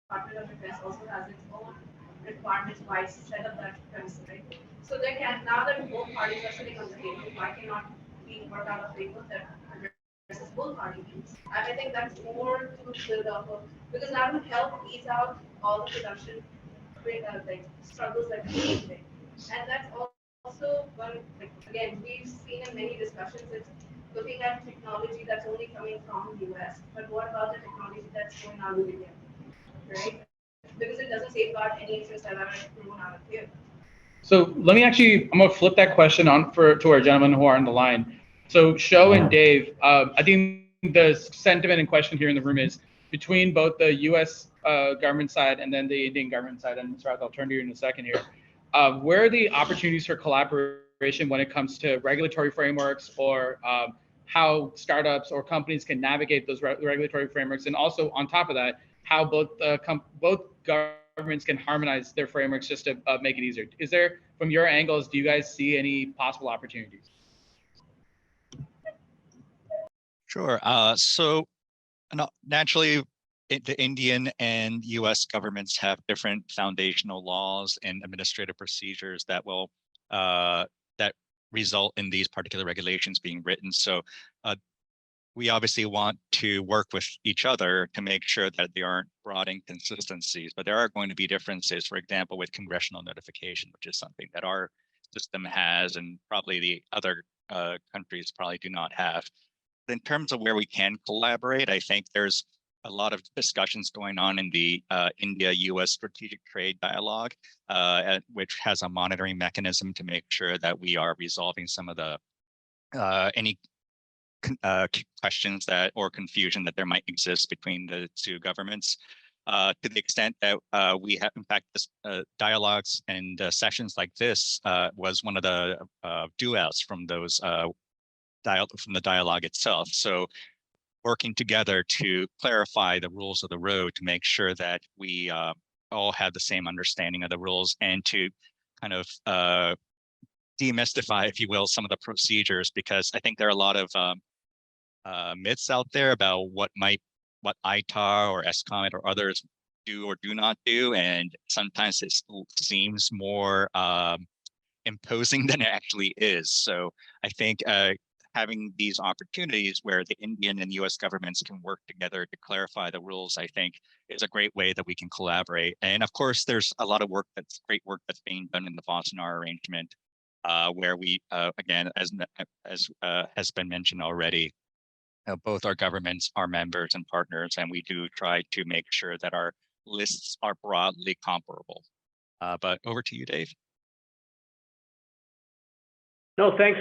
Department of Defense also has its own requirements why it's set up that premise, right? So they can, now that both parties are sitting on the table, why cannot we work out a framework that addresses both parties? I think that's more to build off of, because that would help ease out all the production struggles that we're facing. And that's also one, again, we've seen in many discussions, it's looking at technology that's only coming from the US, but what about the technology that's going out of India, right? Because it doesn't safeguard any interests that are grown out of here. So let me actually, I'm gonna flip that question on to our gentlemen who are on the line. So Sho and Dave, I think the sentiment and question here in the room is between both the U.S. Government side and then the Indian government side, and Mr. Rath, I'll turn to you in a second here. Where are the opportunities for collaboration when it comes to regulatory frameworks or how startups or companies can navigate those regulatory frameworks, and also on top of that, how both governments can harmonize their frameworks just to make it easier? Is there, from your angles, do you guys see any possible opportunities? Sure. So naturally, the Indian and U.S. governments have different foundational laws and administrative procedures that will that result in these particular regulations being written. So we obviously want to work with each other to make sure that there aren't broad inconsistencies, but there are going to be differences, for example, with congressional notification, which is something that our system has and probably the other countries probably do not have. But in terms of where we can collaborate, I think there's a lot of discussions going on in the India-US strategic trade dialogue, which has a monitoring mechanism to make sure that we are resolving some of the any questions that or confusion that there might exist between the two governments. To the extent that we have, in fact, this, dialogues and sessions like this was one of the duets from those from the dialogue itself. So working together to clarify the rules of the road to make sure that we all have the same understanding of the rules, and to kind of demystify, if you will, some of the procedures, because I think there are a lot of myths out there about what ITAR or SCOMET or others do or do not do, and sometimes it seems more imposing than it actually is. So I think having these opportunities where the Indian and US governments can work together to clarify the rules, I think, is a great way that we can collaborate. And of course, there's a lot of great work that's being done in the Bosnar arrangement, where we, again, as has been mentioned already, both our governments are members and partners, and we do try to make sure that our lists are broadly comparable. But over to you, Dave. No, thanks.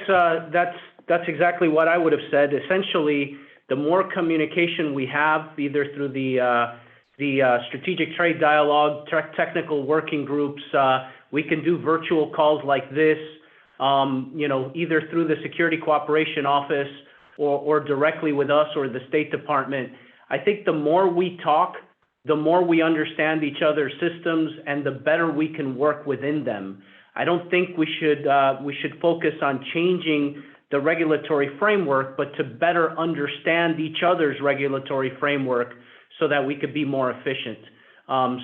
That's exactly what I would have said. Essentially, the more communication we have, either through the strategic trade dialogue, technical working groups, we can do virtual calls like this, either through the Security Cooperation Office or directly with us or the State Department. I think the more we talk, the more we understand each other's systems, and the better we can work within them. I don't think we should focus on changing the regulatory framework, but to better understand each other's regulatory framework so that we could be more efficient.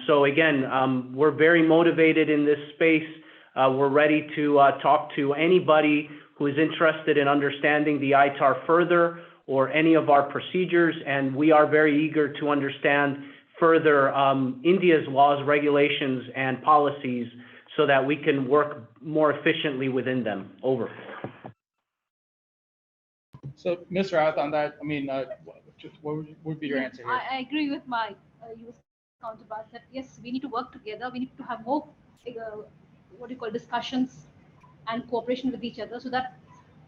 So again, we're very motivated in this space. We're ready to talk to anybody who is interested in understanding the ITAR further or any of our procedures, and we are very eager to understand further India's laws, regulations, and policies so that we can work more efficiently within them. Over. So, Mr. Rath, on that, I mean, what would be your answer here? I agree with my US counterparts that yes, we need to work together. We need to have more, discussions and cooperation with each other, so that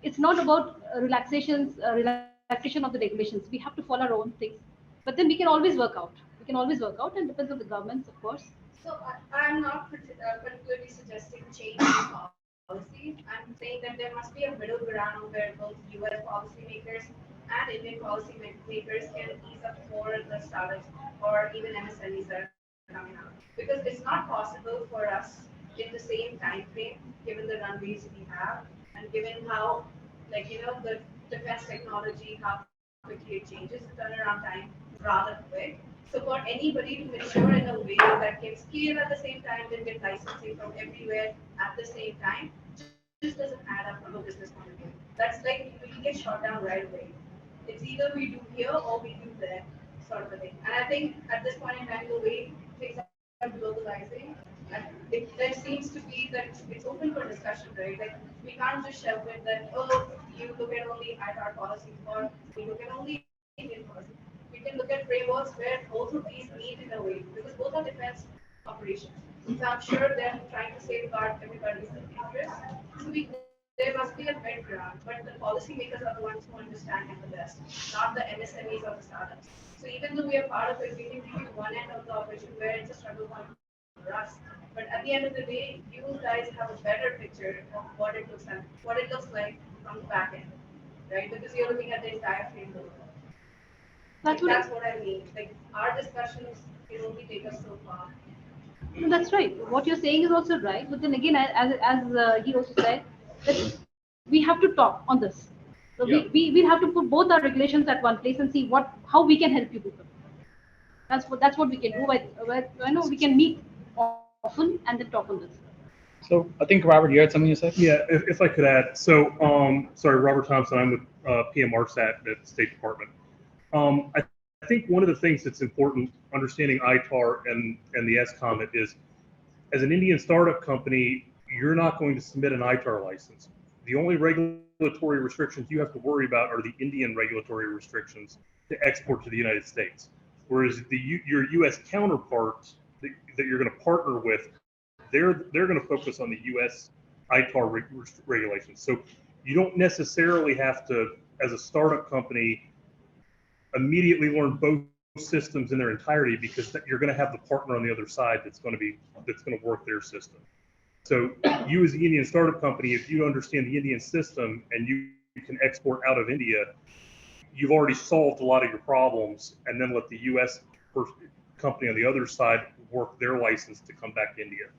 it's not about relaxation of the regulations. We have to follow our own things, but then we can always work out. And depends on the governments, of course. So I'm not particularly suggesting changing policies. I'm saying that there must be a middle ground where both US policymakers and Indian policymakers can ease up for the startups or even MSMEs that are coming out. Because it's not possible for us in the same time frame, given the runways we have, and given how, the defense technology, how quickly it changes, the turnaround time rather quick. So for anybody to mature in a way that can scale at the same time, then get licensing from everywhere at the same time, just doesn't add up from a business point of view. That's like we get shot down right away. It's either we do here or we do there, sort of a thing. And I think at this point in time, the way things are globalizing, And there seems to be that it's open for discussion, right? Like, we can't just shelve it that, oh, you look at only ITAR policies or we look at only Indian policy. We can look at frameworks where both of these meet in a way, because both are defense operations. So I'm sure they're trying to safeguard everybody's interests. So there must be a background, but the policymakers are the ones who understand it the best, not the MSMEs or the startups. So even though we are part of it, we can give you one end of the operation where it's a struggle point for us. But at the end of the day, you guys have a better picture of what it looks like from the back end, right? Because you're looking at the entire framework. That's what I mean. Like, our discussions can only take us so far. No, that's right. What you're saying is also right. But then again, as he also said, that we have to talk on this. So we have to put both our regulations at one place and see how we can help you people. That's what we can do. I know we can meet often and then talk on this. So I think Robert, you had something to say? Yeah, if I could add. So, sorry, Robert Thompson. I'm with PMRSAT at the State Department. I think one of the things that's important, understanding ITAR and the S-Comet is, as an Indian startup company, you're not going to submit an ITAR license. The only regulatory restrictions you have to worry about are the Indian regulatory restrictions to export to the United States. Whereas your U.S. counterparts that you're going to partner with, they're going to focus on the U.S. ITAR regulations. So you don't necessarily have to, as a startup company, immediately learn both systems in their entirety, because you're going to have the partner on the other side that's going to work their system. So you, as the Indian startup company, if you understand the Indian system and you can export out of India, you've already solved a lot of your problems, and then let the U.S. company on the other side work their license to come back to India.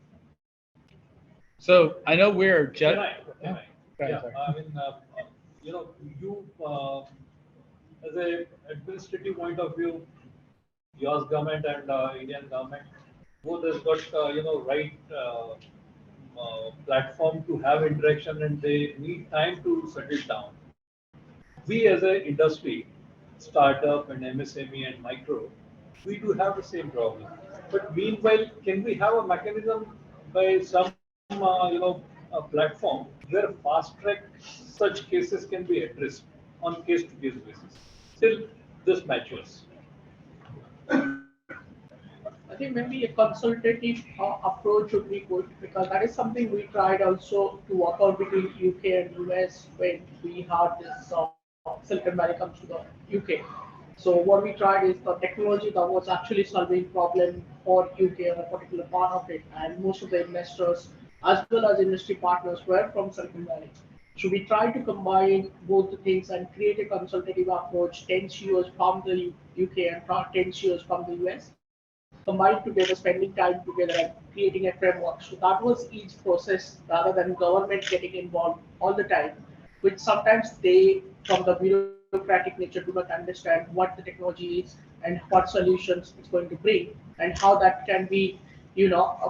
So I know we're just. As a administrative point of view, US government and Indian government both has got right platform to have interaction, and they need time to settle down. We as an industry, startup and MSME and micro, we do have the same problem. But meanwhile, can we have a mechanism by some a platform where fast track such cases can be addressed on case to case basis till this matures? I think maybe a consultative approach would be good, because that is something we tried also to work out between UK and US when we had this Silicon Valley comes to the UK. So what we tried is the technology that was actually solving problem for UK or a particular part of it, and most of the investors as well as industry partners were from Silicon Valley. So we tried to combine both the things and create a consultative approach, 10 CEOs from the UK and 10 CEOs from the US, combined together, spending time together and creating a framework. So that was each process rather than government getting involved all the time, which sometimes they, from the bureaucratic nature, do not understand what the technology is and what solutions it's going to bring and how that can be,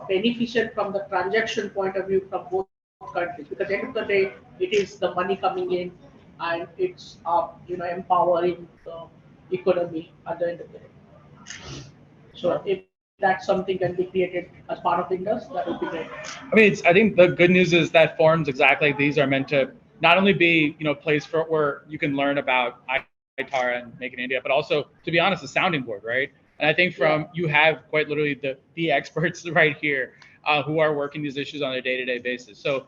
beneficial from the transaction point of view from both countries. Because at the end of the day, it is the money coming in and it's, empowering the economy at the end of the day. So if that's something can be created as part of Indus, that would be great. I mean, I think the good news is that forums exactly like these are meant to not only be, a place where you can learn about ITAR and Make in India, but also, to be honest, a sounding board, right? And I think you have quite literally the experts right here who are working these issues on a day-to-day basis. So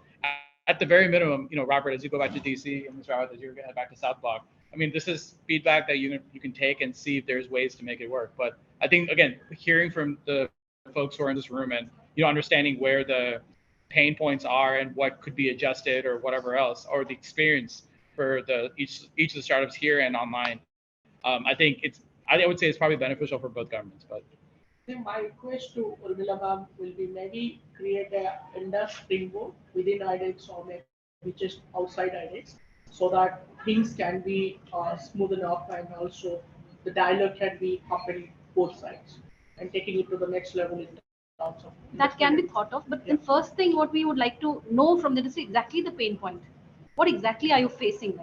at the very minimum, Robert, as you go back to DC, and Mr. Rawat, as you're going to head back to South Block, I mean, this is feedback that you can take and see if there's ways to make it work. But I think, again, hearing from the folks who are in this room and, understanding where the pain points are and what could be adjusted or whatever else, or the experience for each of the startups here and online, I think I would say it's probably beneficial for both governments. But my request to Urmila ma'am will be maybe create a Indus springboard within IDEX or maybe just outside IDEX, so that things can be smoothened up and also the dialogue can be happening both sides and taking it to the next level in terms of. That can be thought of, but the first thing what we would like to know from the industry exactly the pain point. What exactly are you facing?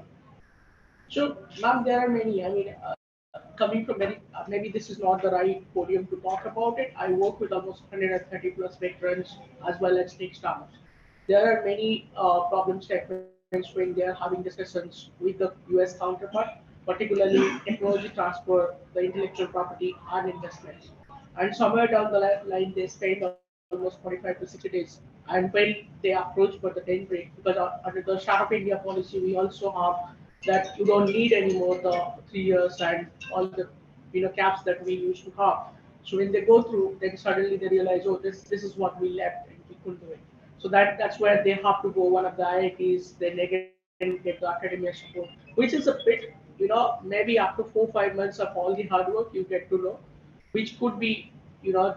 So, ma'am, there are many. I mean, coming from maybe this is not the right podium to talk about it. I work with almost 130 plus veterans as well as state startups. There are many problem statements when they are having discussions with the US counterpart, particularly technology transfer, the intellectual property, and investments. And somewhere down the line, they spend almost 45 to 60 days. And when they approach for the 10 break, because under the Startup India policy, we also have that you don't need anymore the 3 years and all the caps that we used to have. So when they go through, then suddenly they realize, oh, this is what we left and we couldn't do it. So that's where they have to go one of the IITs, then again get the academia support, which is a bit, maybe after 4 5 months of all the hard work you get to know, which could be,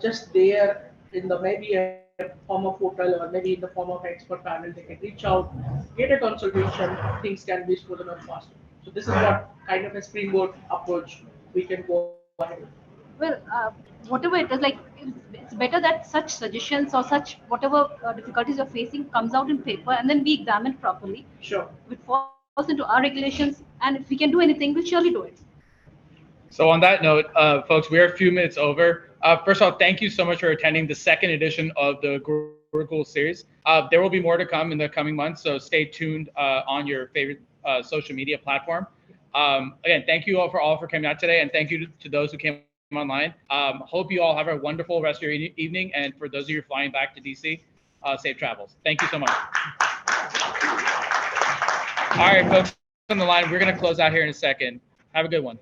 just there in the maybe a form of portal or maybe in the form of expert panel. They can reach out, get a consultation, things can be smoother and faster. So this is what kind of a springboard approach we can go ahead with. Well, whatever it is, like it's better that such suggestions or such whatever difficulties you're facing comes out in paper and then be examined properly. Sure. It falls into our regulations, and if we can do anything, we'll surely do it. So on that note, folks, we're a few minutes over. First of all, thank you so much for attending the second edition of the Gurukul series. There will be more to come in the coming months, so stay tuned on your favorite social media platform. Again, thank you all for coming out today, and thank you to those who came online. Hope you all have a wonderful rest of your evening, and for those of you flying back to DC, safe travels. Thank you so much. All right, folks on the line, we're going to close out here in a second. Have a good one.